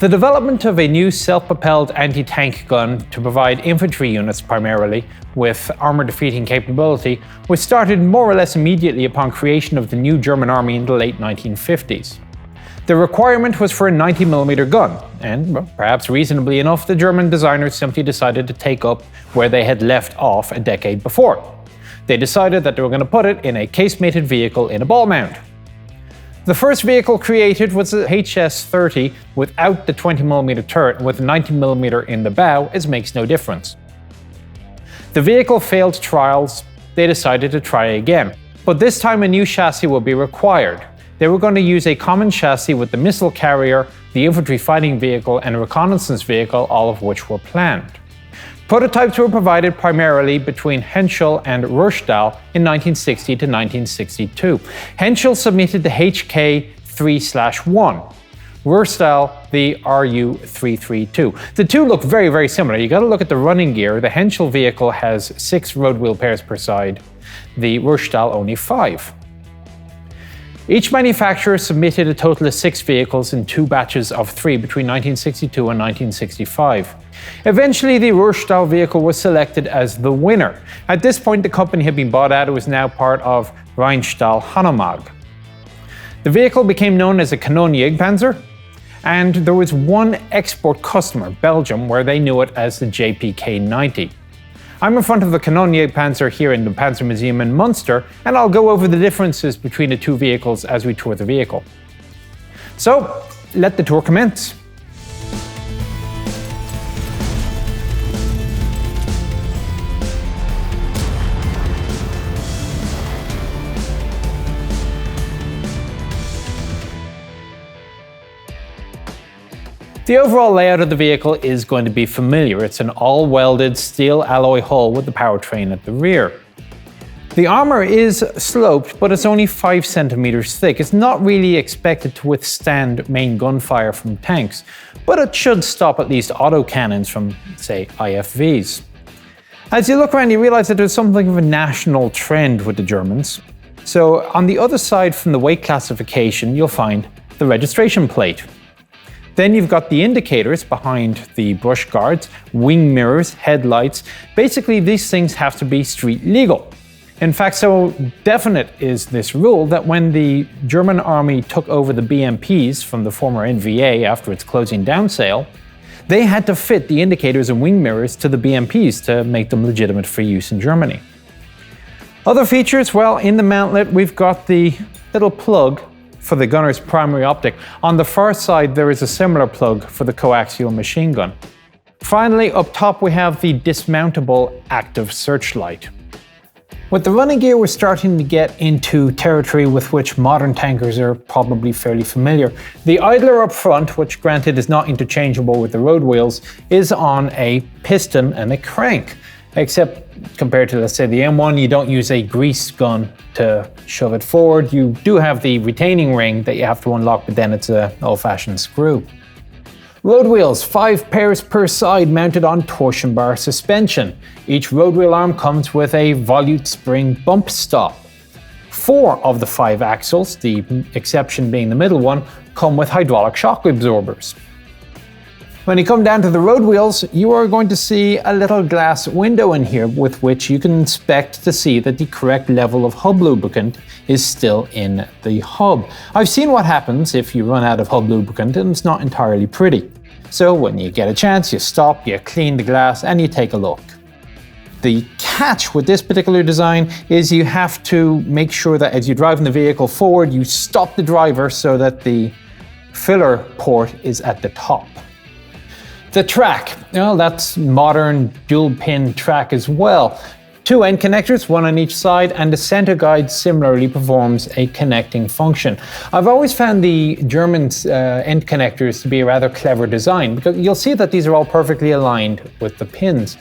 The development of a new self-propelled anti-tank gun to provide infantry units primarily with armor-defeating capability was started more or less immediately upon creation of the new German army in the late 1950s. The requirement was for a 90mm gun, and well, perhaps reasonably enough, the German designers simply decided to take up where they had left off a decade before. They decided that they were going to put it in a casemated vehicle in a ball mount. The first vehicle created was the HS-30 without the 20mm turret and with a 90mm in the bow, as makes no difference. The vehicle failed trials. They decided to try again, but this time a new chassis would be required. They were going to use a common chassis with the missile carrier, the infantry fighting vehicle, and a reconnaissance vehicle, all of which were planned. Prototypes were provided primarily between Henschel and Ruhrstahl in 1960 to 1962. Henschel submitted the HK-3/1, Ruhrstahl the RU-332. The two look very, very similar. You got to look at the running gear. The Henschel vehicle has 6 road wheel pairs per side, the Ruhrstahl only 5. Each manufacturer submitted a total of 6 vehicles in 2 batches of 3 between 1962 and 1965. Eventually, the Ruhrstahl vehicle was selected as the winner. At this point, the company had been bought out. It was now part of Rheinstahl Hanomag. The vehicle became known as a Kanonenjagdpanzer, and there was one export customer, Belgium, where they knew it as the JPK-90. I'm in front of the Kanonenjagdpanzer here in the Panzer Museum in Munster, and I'll go over the differences between the two vehicles as we tour the vehicle. So, let the tour commence. The overall layout of the vehicle is going to be familiar. It's an all-welded steel alloy hull with the powertrain at the rear. The armor is sloped, but it's only 5 centimeters thick. It's not really expected to withstand main gunfire from tanks, but it should stop at least autocannons from, say, IFVs. As you look around, you realize that there's something of a national trend with the Germans. So on the other side from the weight classification, you'll find the registration plate. Then you've got the indicators behind the brush guards, wing mirrors, headlights. Basically, these things have to be street legal. In fact, so definite is this rule that when the German army took over the BMPs from the former NVA after its closing down sale, they had to fit the indicators and wing mirrors to the BMPs to make them legitimate for use in Germany. Other features, well, in the mantlet, we've got the little plug for the gunner's primary optic. On the far side, there is a similar plug for the coaxial machine gun. Finally, up top, we have the dismountable active searchlight. With the running gear, we're starting to get into territory with which modern tankers are probably fairly familiar. The idler up front, which granted is not interchangeable with the road wheels, is on a piston and a crank. Except compared to, let's say, the M1, you don't use a grease gun to shove it forward. You do have the retaining ring that you have to unlock, but then it's an old-fashioned screw. Road wheels, 5 pairs per side mounted on torsion bar suspension. Each road wheel arm comes with a volute spring bump stop. 4 of the 5 axles, the exception being the middle one, come with hydraulic shock absorbers. When you come down to the road wheels, you are going to see a little glass window in here with which you can inspect to see that the correct level of hub lubricant is still in the hub. I've seen what happens if you run out of hub lubricant, and it's not entirely pretty. So when you get a chance, you stop, you clean the glass, and you take a look. The catch with this particular design is you have to make sure that as you're driving the vehicle forward, you stop the driver so that the filler port is at the top. The track, well, that's modern dual-pin track as well. 2 end connectors, 1 on each side, and the center guide similarly performs a connecting function. I've always found the German end connectors to be a rather clever design, because you'll see that these are all perfectly aligned with the pins.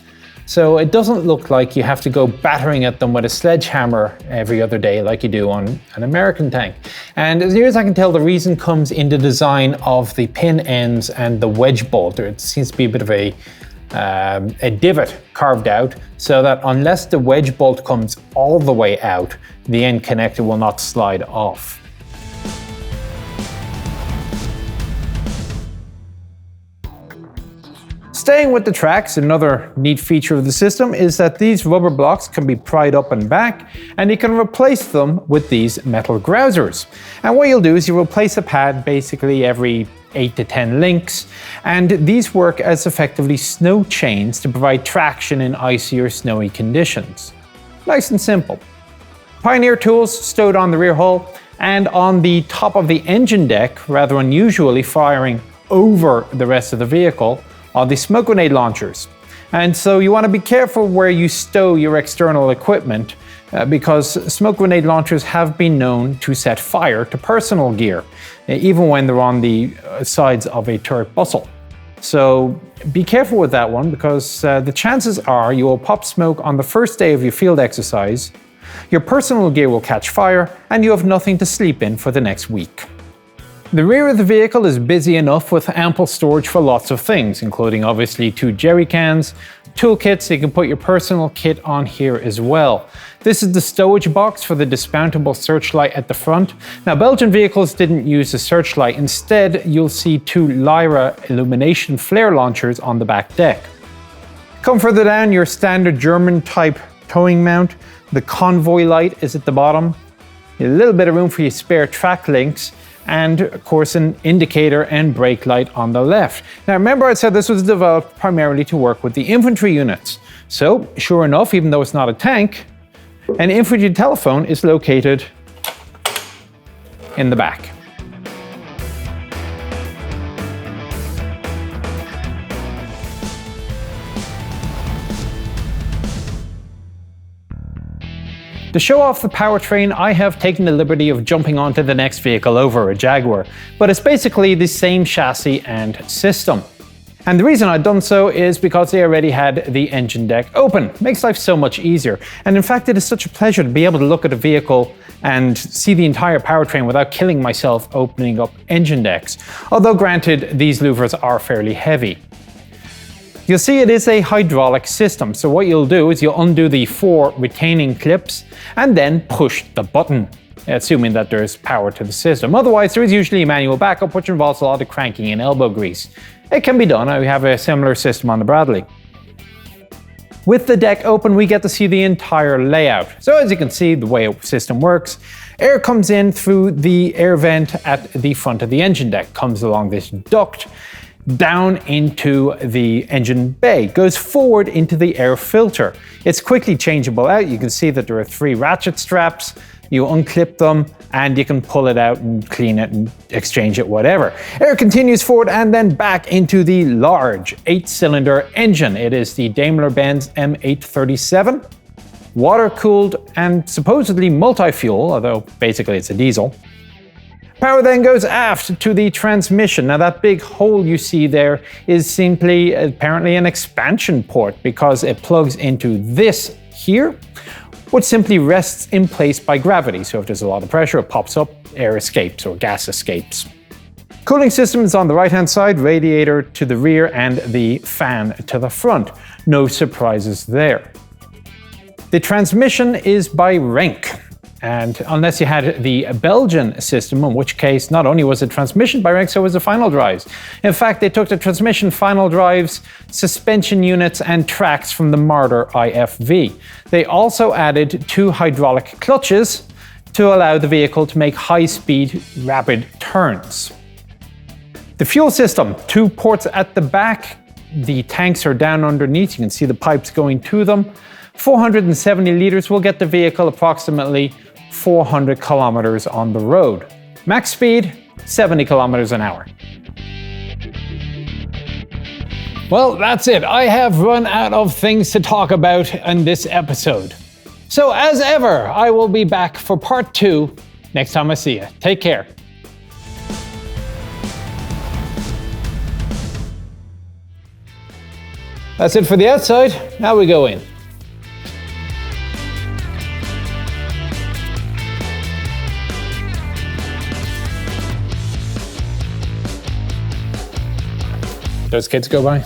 So it doesn't look like you have to go battering at them with a sledgehammer every other day like you do on an American tank. And as near as I can tell, the reason comes in the design of the pin ends and the wedge bolt. It seems to be a bit of a divot carved out so that unless the wedge bolt comes all the way out, the end connector will not slide off. Staying with the tracks, another neat feature of the system is that these rubber blocks can be pried up and back, and you can replace them with these metal grousers. And what you'll do is you replace a pad basically every 8 to 10 links, and these work as effectively snow chains to provide traction in icy or snowy conditions. Nice and simple. Pioneer tools stowed on the rear hull, and on the top of the engine deck, rather unusually firing over the rest of the vehicle, are the smoke grenade launchers. And so you want to be careful where you stow your external equipment because smoke grenade launchers have been known to set fire to personal gear, even when they're on the sides of a turret bustle. So be careful with that one because the chances are you will pop smoke on the first day of your field exercise, your personal gear will catch fire, and you have nothing to sleep in for the next week. The rear of the vehicle is busy enough with ample storage for lots of things, including obviously 2 jerry cans, toolkits, so you can put your personal kit on here as well. This is the stowage box for the dismountable Searchlight at the front. Now, Belgian vehicles didn't use the Searchlight. Instead, you'll see 2 Lyra illumination flare launchers on the back deck. Come further down, your standard German type towing mount. The convoy light is at the bottom. A little bit of room for your spare track links, and of course an indicator and brake light on the left. Now remember I said this was developed primarily to work with the infantry units. So sure enough, even though it's not a tank, an infantry telephone is located in the back. To show off the powertrain, I have taken the liberty of jumping onto the next vehicle over, a Jaguar, but it's basically the same chassis and system. And the reason I've done so is because they already had the engine deck open. Makes life so much easier. And in fact, it is such a pleasure to be able to look at a vehicle and see the entire powertrain without killing myself opening up engine decks. Although granted, these louvers are fairly heavy. You'll see it is a hydraulic system, so what you'll do is you'll undo the 4 retaining clips and then push the button, assuming that there's power to the system. Otherwise, there is usually a manual backup, which involves a lot of cranking and elbow grease. It can be done. We have a similar system on the Bradley. With the deck open, we get to see the entire layout. So as you can see, the way the system works, air comes in through the air vent at the front of the engine deck, comes along this duct, down into the engine bay, goes forward into the air filter. It's quickly changeable out. You can see that there are 3 ratchet straps. You unclip them and you can pull it out and clean it and exchange it, whatever. Air continues forward and then back into the large 8-cylinder engine. It is the Daimler-Benz M837, water-cooled and supposedly multi-fuel, although basically it's a diesel. Power then goes aft to the transmission. Now that big hole you see there is simply apparently an expansion port because it plugs into this here, which simply rests in place by gravity. So if there's a lot of pressure, it pops up, air escapes or gas escapes. Cooling system is on the right-hand side, radiator to the rear and the fan to the front. No surprises there. The transmission is by Renk. And unless you had the Belgian system, in which case not only was the transmission by Renk, so was the final drives. In fact, they took the transmission, final drives, suspension units, and tracks from the Marder IFV. They also added 2 hydraulic clutches to allow the vehicle to make high-speed, rapid turns. The fuel system, 2 ports at the back. The tanks are down underneath. You can see the pipes going to them. 470 litres will get the vehicle approximately 400 kilometers on the road. Max speed, 70 kilometers an hour. Well, that's it. I have run out of things to talk about in this episode. So as ever, I will be back for part 2 next time I see you. Take care. That's it for the outside. Now we go in. Those kids go by?